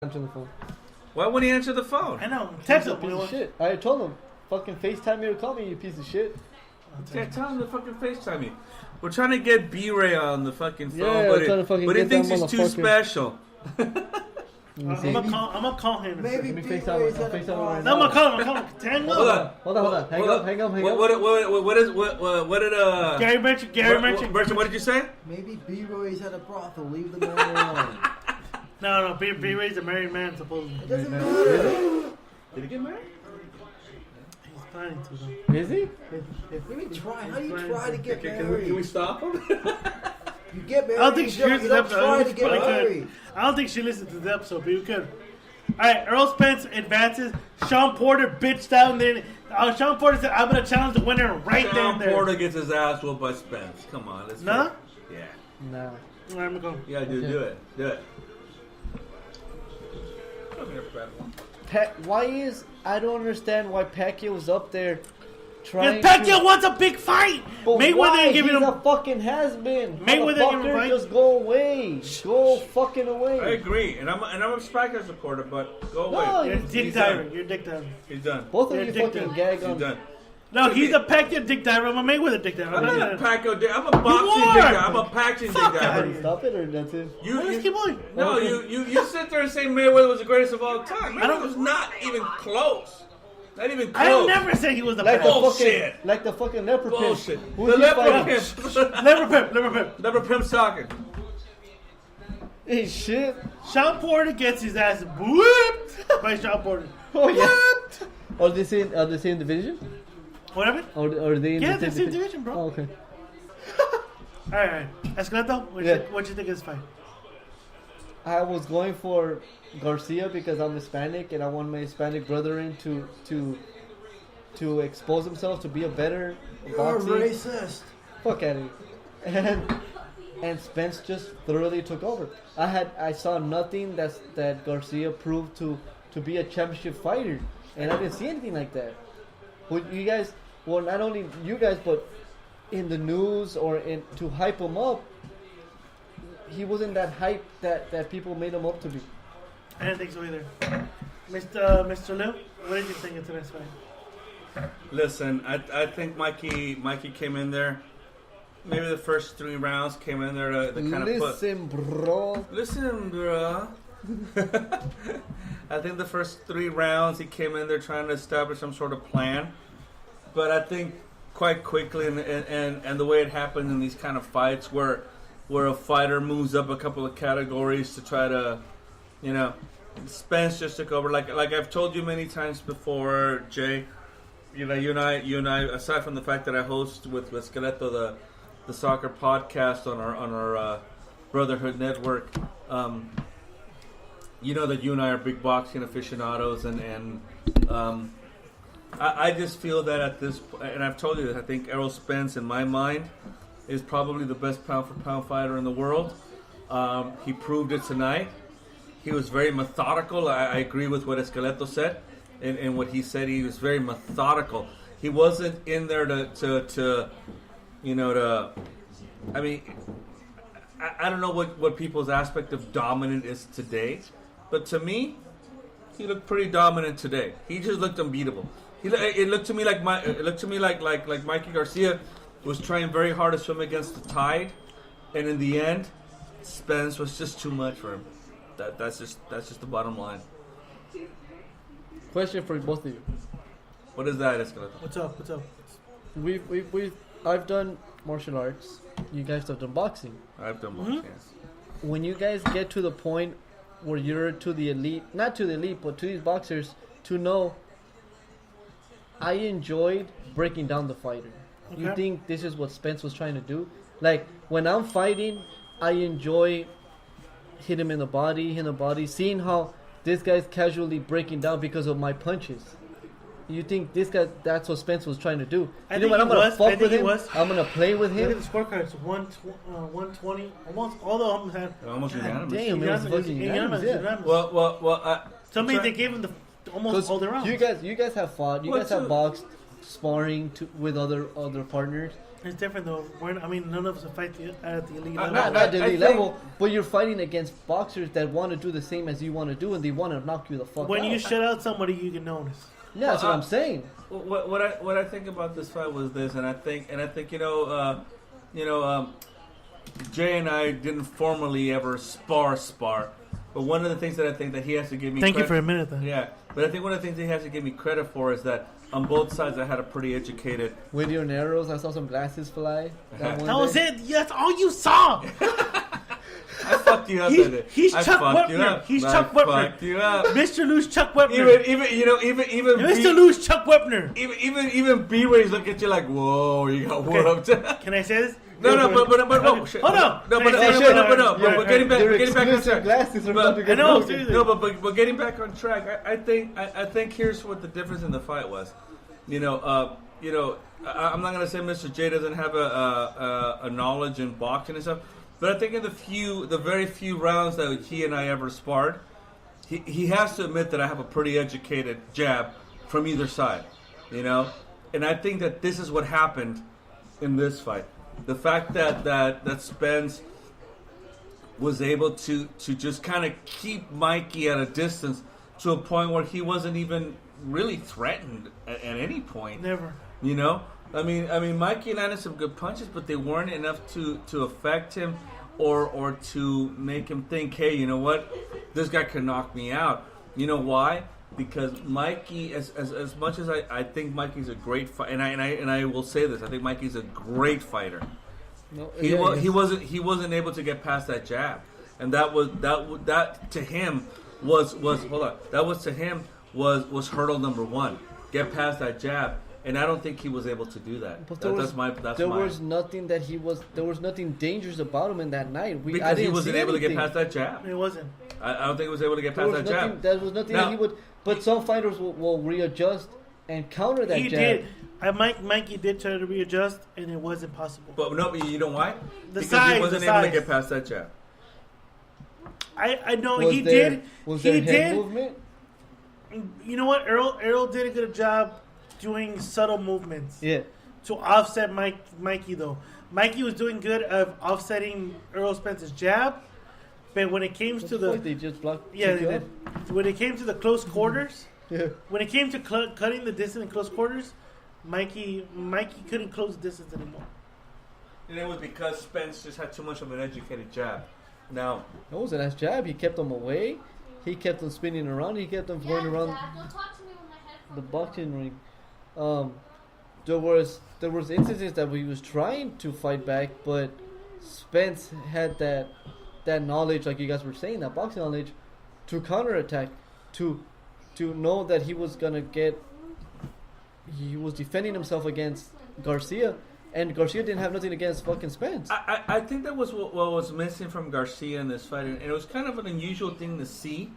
Answer the phone. Why wouldn't he answer the phone? I know. Text him. Piece of shit. I told him, fucking FaceTime me or call me, you piece of shit. Yeah, tell him to fucking FaceTime me. We're trying to get B-Ray on the fucking phone, Yeah, but he thinks he's too special. I'm gonna call him. Maybe FaceTime him right No, now. I'm gonna call him. Hang up. Hold on. Hang up. What Gary mentioned. Bertrand, what did you say? Maybe B-Roy's at a brothel. Leave the man alone. No. B-Ray's a married man, supposedly. It doesn't matter. Did he get married? He's planning to, though. Is he? Maybe try. How do you try to get Can married? we stop him? You get married. I don't think she listens to the try to get married. episode. I don't think she listened to the episode, but we could. Alright, Earl Spence advances. Sean Porter bitched out. Then Sean Porter said, I'm going to challenge the winner right Sean there. Porter gets his ass whooped by Spence. Come on, let's No? go. Yeah. No. Alright, I'm going to go. Yeah, dude, Okay. do it. Come here, Brad. I don't understand why Pacquiao was up there trying Because Pacquiao wants a big fight. But Mayweather why? ain't giving He's him. a fucking has-been. Mayweather ain't giving him Motherfucker, fight. just go away. Go fucking away. I agree, and I'm a Spiker supporter, but go away. No, You're He's dick diver. You're dick diver. He's done. Both of You're you addicted. fucking gag He's on. done. No, he's a Pacquiao dick diver. I'm a Mayweather dick diver. I'm not a Pacquiao dick. I'm a You boxing are. dick diver. I'm a boxing dick Fuck diver. outta Stop it or that's it. Let's keep going. No, you sit there and say Mayweather was the greatest of all time. I don't- Mayweather was not even close. Not even I close. never said he was the Like best. the fucking leopard pimp. Bullshit. Who's The he leopard fighting? pimp. Liver pimp. Leopard pimp talking. Hey, shit. Sean Porter gets his ass whooped by Sean Porter. Oh, yeah. Are they same division? What happened? Or are they in Yeah, the they're same division, bro. Oh, okay. Alright. Escalante, what you think of this fight? I was going for Garcia because I'm Hispanic and I want my Hispanic brethren to expose themselves to be a better You're boxing. racist. Fuck at it. And Spence just thoroughly took over. I saw nothing that Garcia proved to be a championship fighter, and I didn't see anything like that. Would you guys? Well, not only you guys, but in the news or to hype him up, he wasn't that hype that people made him up to be. I didn't think so either. Mr. Lou, what did you think of today's fight? Listen, I think Mikey came in there. Maybe the first 3 rounds came in there to kind of put. Listen, bro. I think the first 3 rounds he came in there trying to establish some sort of plan, but I think quite quickly and the way it happens in these kind of fights where a fighter moves up a couple of categories to try to, Spence just took over. Like I've told you many times before, Jay. You and I. Aside from the fact that I host with Skeleto the soccer podcast on our Brotherhood Network, you know that you and I are big boxing aficionados, and I just feel that at this point, and I've told you that I think Errol Spence, in my mind, is probably the best pound for pound fighter in the world. He proved it tonight. He was very methodical. I agree with what Esqueleto said. And what he said, he was very methodical. He wasn't in there to I mean, I don't know what people's aspect of dominant is today, but to me, he looked pretty dominant today. He just looked unbeatable. It looked to me like Mikey Garcia was trying very hard to swim against the tide, and in the end, Spence was just too much for him. That's just the bottom line. Question for both of you. What is that, Escalante? What's up? I've done martial arts. You guys have done boxing. I've done boxing. Yes. When you guys get to the point where you're to the elite, not to the elite, but to these boxers, to know, I enjoyed breaking down the fighter. Okay. You think this is what Spence was trying to do? Like, when I'm fighting, I enjoy hitting him in the body, seeing how this guy's casually breaking down because of my punches. You think this guy, that's what Spence was trying to do? I You know think what? I'm he going to was. fuck I think with he him. was. I'm going to play with Look him. at the scorecards. 120. Almost all the them had. Almost unanimous. Damn, it was fucking unanimous, yeah. Well. Somebody they gave him the almost all the rounds. You guys have fought. You guys have boxed, sparring with other partners. It's different though. None of us fight at the elite level. Not the elite think- level, but you're fighting against boxers that want to do the same as you want to do, and they want to knock you the fuck When out. you shut out somebody, you can notice. Yeah, that's what I'm saying. What I think about this fight was this, and I think Jay and I didn't formally ever spar, but one of the things that I think that he has to give me Thank you credit, for a minute then. yeah, but I think one of the things he has to give me credit for is that on both sides I had a pretty educated. With your arrows, I saw some glasses fly. That was it. That's all you saw. I fucked you up at it. He's I Chuck fucked you Wepner. up. He's I Chuck Wepner. fucked you up. Mr. Loose Chuck Wepner. Even Mr. Loose Chuck Wepner. even B-Rays look at you like, whoa, you got whooped. Can I say this? No, whoa, shit. Hold on. No, but getting back on track. Glasses are about to I get know, broken. seriously. No, but getting back on track, I think here's what the difference in the fight was. I'm not gonna say Mr. J doesn't have a knowledge in boxing and stuff, but I think in the very few rounds that he and I ever sparred, he has to admit that I have a pretty educated jab from either side, and I think that this is what happened in this fight. The fact that Spence was able to just kind of keep Mikey at a distance to a point where he wasn't even really threatened at any point. Never. I mean, Mikey landed some good punches, but they weren't enough to affect him or to make him think, hey, you know what, this guy can knock me out. You know why? Because Mikey, as much as I think Mikey's a great fighter, and I will say this, I think Mikey's a great fighter. No, He yeah, wasn't able to get past that jab, and that to him was hurdle number one. Get past that jab, and I don't think he was able to do that. But There was nothing there was nothing dangerous about him in that night. I because he didn't wasn't see able to get anything. past that jab. It wasn't. I don't think he was able to get There past was that nothing. jab. There was nothing Now- that he would. But some fighters will readjust and counter that He jab. did. Mikey did try to readjust, and it wasn't possible. But no, you know why? The Because size, he wasn't the able to size. get past that jab. I know Was he there, did. Was he there head did. movement? You know what? Errol did a good job doing subtle movements Yeah. to offset Mikey, though. Mikey was doing good of offsetting Errol Spence's jab, but when it came to They just blocked. yeah, took they you did. off. When it came to the close quarters, Yeah. when it came to cutting the distance in close quarters, Mikey couldn't close the distance anymore. And it was because Spence just had too much of an educated jab. Now, That was a nice jab. He kept them away. He kept them spinning around. He kept them going around Don't talk to me with my headphones. the boxing ring. There was instances that he was trying to fight back, but Spence had that knowledge, like you guys were saying, that boxing knowledge, to counterattack, to know that he was gonna get. He was defending himself against Garcia, and Garcia didn't have nothing against fucking Spence. I think that was what was missing from Garcia in this fight, and it was kind of an unusual thing to see,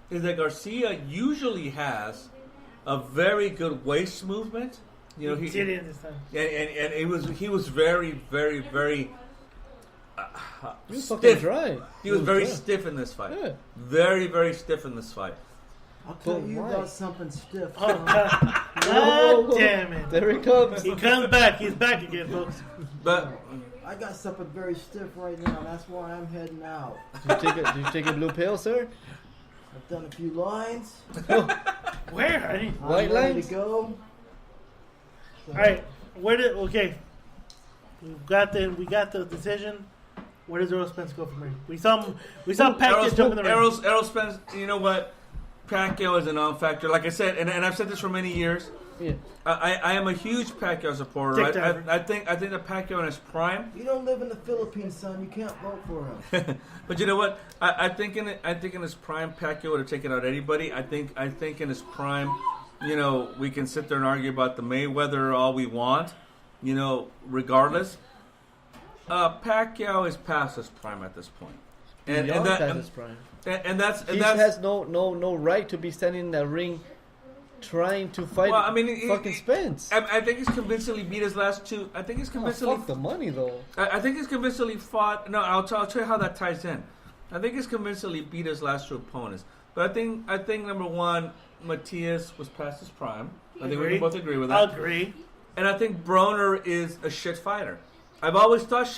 is that Garcia usually has a very good waist movement. He did it this time. And he was very, very, very He was fucking stiff. dry. He was very dry. stiff in this fight. Yeah. Very, very stiff in this fight. I'll tell But you why? about something stiff. Oh, God. Whoa, God damn it. There he comes. He comes back. He's back again, folks. But I got something very stiff right now. That's why I'm heading out. Did you take a blue pill, sir? I've done a few lines. Where? I didn't- I'm White ready lines? to go. So, All right. Okay. We got the decision. Where does Errol Spence go from here? We saw Pacquiao jump in the ring. Errol Spence, you know what? Pacquiao is a non-factor. Like I said, and I've said this for many years. Yeah. I am a huge Pacquiao supporter. Dick diver. I think that Pacquiao in his prime. You don't live in the Philippines, son. You can't vote for him. But you know what? I think in his prime, Pacquiao would have taken out anybody. I think in his prime, we can sit there and argue about the Mayweather all we want, regardless. Pacquiao is past his prime at this point, and Beyond past that his prime. and that's He has no right to be standing in that ring trying to fight fucking Spence. I think he's convincingly beat his last two. I think he's convincingly. Fuck the money though. I think he's convincingly fought. No, I'll tell you how that ties in. I think he's convincingly beat his last two opponents. But I think number one, Matias was past his prime. I think we can both agree with that. I'll agree. And I think Broner is a shit fighter. I've always thought,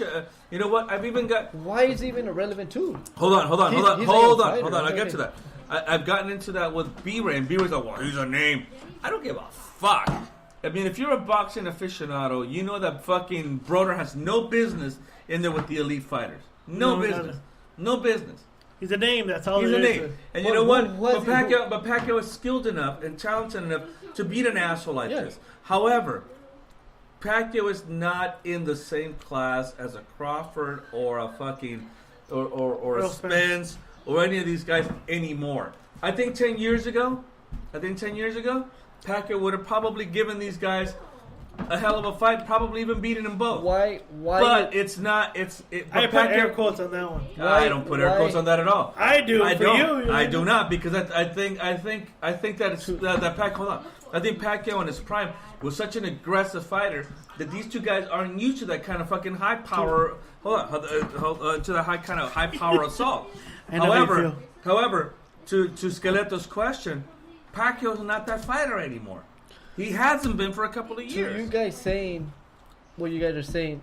you know what? I've even got. Why is he even irrelevant too? Hold on. He's a young fighter. I'll get to that. I've gotten into that with B-Ray, and B-Ray's like, well, he's a name. I don't give a fuck. I mean, if you're a boxing aficionado, you know that fucking Broner has no business in there with the elite fighters. No business. No business. He's a name. That's all. He's a name. And you know what? But Pacquiao. Pacquiao is skilled enough and talented enough to beat an asshole like this. However, Pacquiao is not in the same class as a Crawford or a fucking or a Spence or any of these guys anymore. I think 10 years ago, Pacquiao would have probably given these guys a hell of a fight, probably even beating them both. Why? But it's not. I put air quotes on that one. I don't put air quotes on that at all. I do. I for don't. You. I do not, because I think that it's that Pacquiao. Hold on. I think Pacquiao in his prime was such an aggressive fighter that these two guys aren't used to that kind of fucking high power. To the high power assault. However, to Skeleto's question, Pacquiao's not that fighter anymore. He hasn't been for a couple of years. So you guys saying what you guys are saying?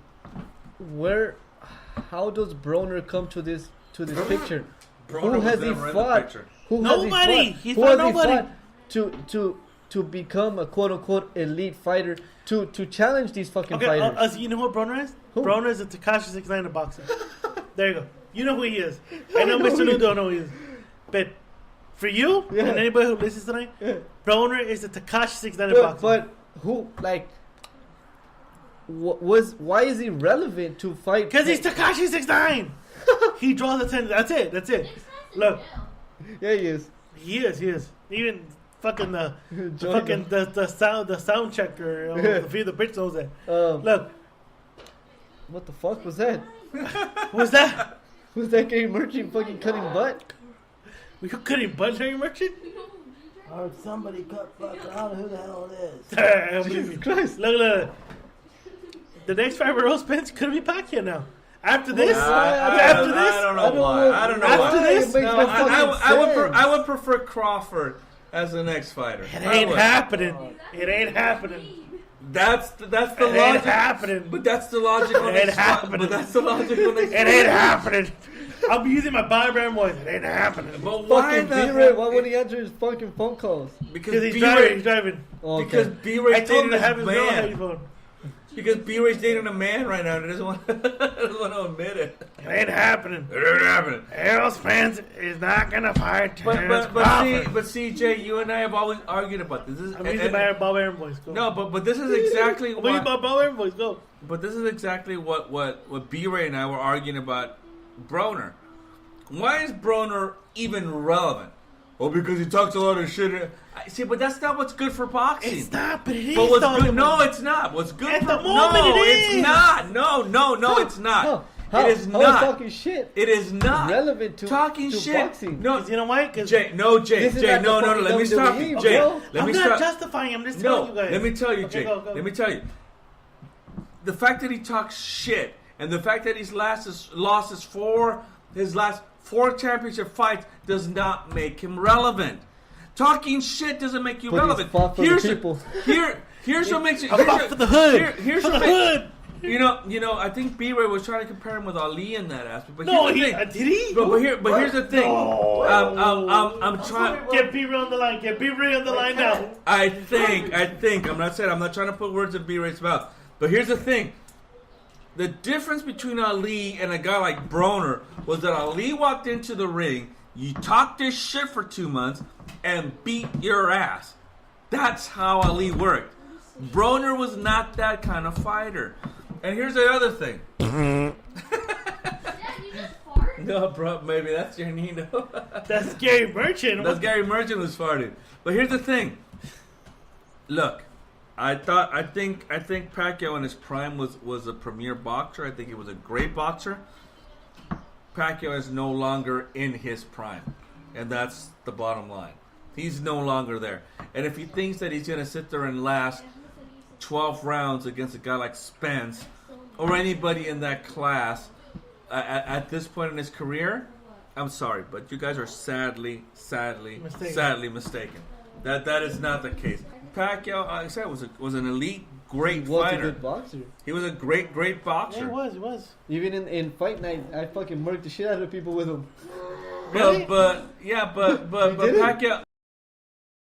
How does Broner come to this picture? Who has he fought? Nobody. He's Who has nobody. he fought to become a quote unquote elite fighter to challenge these fucking fighters? You know who Broner is? Who? Broner is a Tekashi 6ix9ine of boxing. There you go. You know who he is. I know Mr. Lou don't know who he is. But for you and anybody who listens tonight, Broner is a Tekashi 6ix9ine of boxing. But who, like, why is he relevant to fight? Because he's Tekashi 6ix9ine. He draws attention. That's it. Look. Yeah, he is. He is. Even fucking the sound checker, the bitch knows that. Look. What the fuck was that? Who's that? Who's that Gary Merchant fucking cutting butt? We cutting butt, Gary Merchant? Or somebody cut butt. I don't know who the hell it is. Jesus Christ. Look. The next fight for Rose Spence could be Pacquiao now. After this? I don't know why. After this? I would prefer Crawford as the next fighter. It ain't happening. That's the logic. It ain't happening. But that's the logic. It ain't happening. It ain't happening. I'll be using my Bobby voice. It ain't happening. But why B-Ray, why wouldn't he answer his fucking phone calls? Because he's driving. Okay. Because B-Ray's I told him dating to have a his man. phone. Because B-Ray's dating a man right now and doesn't want to admit it. It ain't happening. Errol Spence is not gonna fight Terrence Crawford. But CJ, you and I have always argued about this. I'm using my Bob Aaron voice. Go. No, but this is exactly I'm using my Bob Aaron voice. Go. But this is exactly what B-Ray and I were arguing about Broner. Why is Broner even relevant? Oh, because he talks a lot of shit. See, but that's not what's good for boxing. It's not, but it is. But what's good? No, it's not. What's good at for the moment? No, it is. It's not. No, it's not. It is not. Talking shit. It is not relevant to talking to shit. Boxing. No, you know why? Jay, no. Let me stop you, Jay. I'm not justifying. I'm just telling you guys. Let me tell you, okay, Jay. Go. Let me tell you. The fact that he talks shit and the fact that he's lost his last four championship fights does not make him relevant. Talking shit doesn't make you relevant. Here's what makes it. For the hood. Here's for what the hood. You know. I think B-Ray was trying to compare him with Ali in that aspect. But no, here's the thing. Did he? But here's the thing. I'm trying. Get B-Ray on the line. Get B-Ray on the line now. I think. I'm not trying to put words in B-Ray's mouth. But here's the thing. The difference between Ali and a guy like Broner was that Ali walked into the ring, you talked this shit for 2 months, and beat your ass. That's how Ali worked. Broner was not that kind of fighter. And here's the other thing. No, bro, maybe that's your Nino. That's Gary Merchant. That's Gary Merchant who's farting. But here's the thing. Look. I think Pacquiao in his prime was a premier boxer. I think he was a great boxer. Pacquiao is no longer in his prime. And that's the bottom line. He's no longer there. And if he thinks that he's going to sit there and last 12 rounds against a guy like Spence or anybody in that class at this point in his career, I'm sorry, but you guys are sadly mistaken. That is not the case. Pacquiao, like I said, was an elite great He was fighter. a good boxer. He was a great boxer. Yeah, he was. Even in fight night, I fucking murked the shit out of people with him. Really? But He did it? Pacquiao.